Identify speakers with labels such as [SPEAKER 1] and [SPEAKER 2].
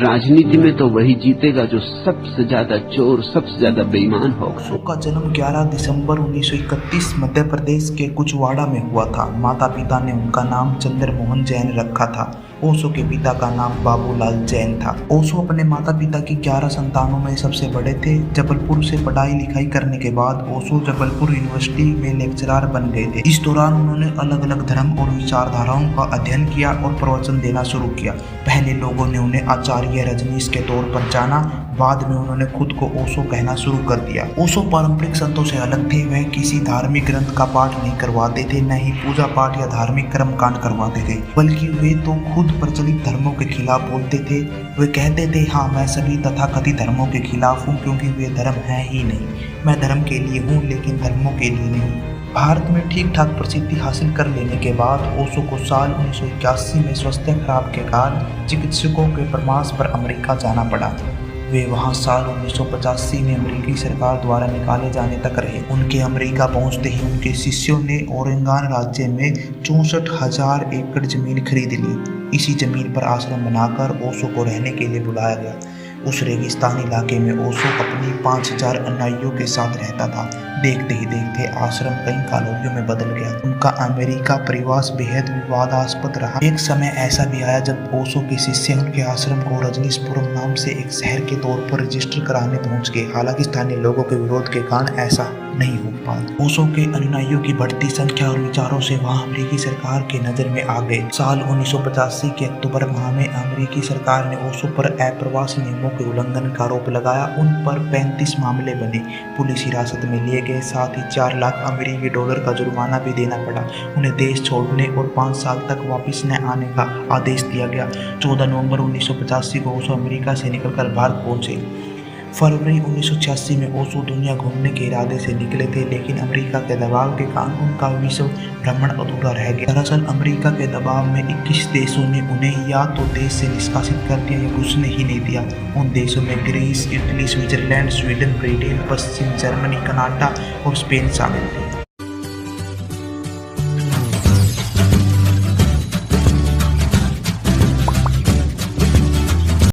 [SPEAKER 1] राजनीति में तो वही जीतेगा जो सबसे ज्यादा चोर, सबसे ज्यादा बेईमान होगा।
[SPEAKER 2] ओशो का जन्म 11 दिसंबर 1931 मध्य प्रदेश के कुचवाड़ा में हुआ था। माता पिता ने उनका नाम चंद्रमोहन जैन रखा था। ओशो के पिता का नाम बाबूलाल जैन था। ओशो अपने माता पिता की 11 संतानों में सबसे बड़े थे। जबलपुर से पढ़ाई लिखाई करने के बाद ओशो जबलपुर यूनिवर्सिटी में लेक्चरर बन गए थे। इस दौरान उन्होंने अलग अलग धर्म और विचारधाराओं का अध्ययन किया और प्रवचन देना शुरू किया। पहले लोगों ने उन्हें आचार्य रजनीश के तौर पर जाना, बाद में उन्होंने खुद को ओशो कहना शुरू कर दिया। ओशो पारंपरिक संतों से अलग थे। वह किसी धार्मिक ग्रंथ का पाठ नहीं करवाते थे, न ही पूजा पाठ या धार्मिक कर्मकांड करवाते थे, बल्कि वे तो खुद प्रचलित धर्मों के खिलाफ बोलते थे। वे कहते थे, हाँ, मैं सभी तथाकथित धर्मों के खिलाफ हूँ, क्योंकि वे धर्म है ही नहीं। मैं धर्म के लिए हूँ, लेकिन धर्मों के लिए नहीं। भारत में ठीक ठाक प्रसिद्धि हासिल कर लेने के बाद ओशो को साल 1981 में स्वास्थ्य खराब के कारण चिकित्सकों के परामर्श पर अमेरिका जाना पड़ा। वे वहां साल 1985 में अमेरिकी सरकार द्वारा निकाले जाने तक रहे। उनके अमेरिका पहुंचते ही उनके शिष्यों ने ओरेगन राज्य में 64,000 एकड़ जमीन खरीद ली। इसी जमीन पर आश्रम बनाकर ओशो को रहने के लिए बुलाया गया। उस रेगिस्तानी इलाके में ओशो अपनी 5,000 अनुयायियों के साथ रहता था। देखते ही देखते आश्रम कई कॉलोनियों में बदल गया। उनका अमेरिका प्रवास बेहद विवादास्पद रहा। एक समय ऐसा भी आया जब ओशो के शिष्य उनके आश्रम को रजनीशपुरम नाम से एक शहर के तौर पर रजिस्टर कराने पहुंच गए। हालांकि स्थानीय लोगों के विरोध के कारण ऐसा नहीं हो पाया। ओशो के अनुयायियों की बढ़ती संख्या और विचारों से वह अमेरिकी सरकार के नजर में आ गए। साल 1985 के अक्टूबर माह में अमेरिकी सरकार ने ओशो पर अप्रवासी नियमों के उल्लंघन का आरोप लगाया। उन पर 35 मामले बने, पुलिस हिरासत में लिए गए, साथ ही 4 लाख अमेरिकी डॉलर का जुर्माना भी देना पड़ा। उन्हें देश छोड़ने और 5 साल तक वापस न आने का आदेश दिया गया। 14 नवंबर 1985 को ओशो अमेरिका से निकलकर भारत पहुंचे। फरवरी 1986 में ओशो दुनिया घूमने के इरादे से निकले थे, लेकिन अमेरिका के दबाव के कारण उनका विश्व भ्रमण अधूरा रह गया। दरअसल अमेरिका के दबाव में 21 देशों ने उन्हें या तो देश से निष्कासित कर दिया या घुसने ही नहीं दिया। उन देशों में Greece, Italy, Switzerland, Sweden, Britain, पश्चिम जर्मनी, कनाडा और स्पेन शामिल थे।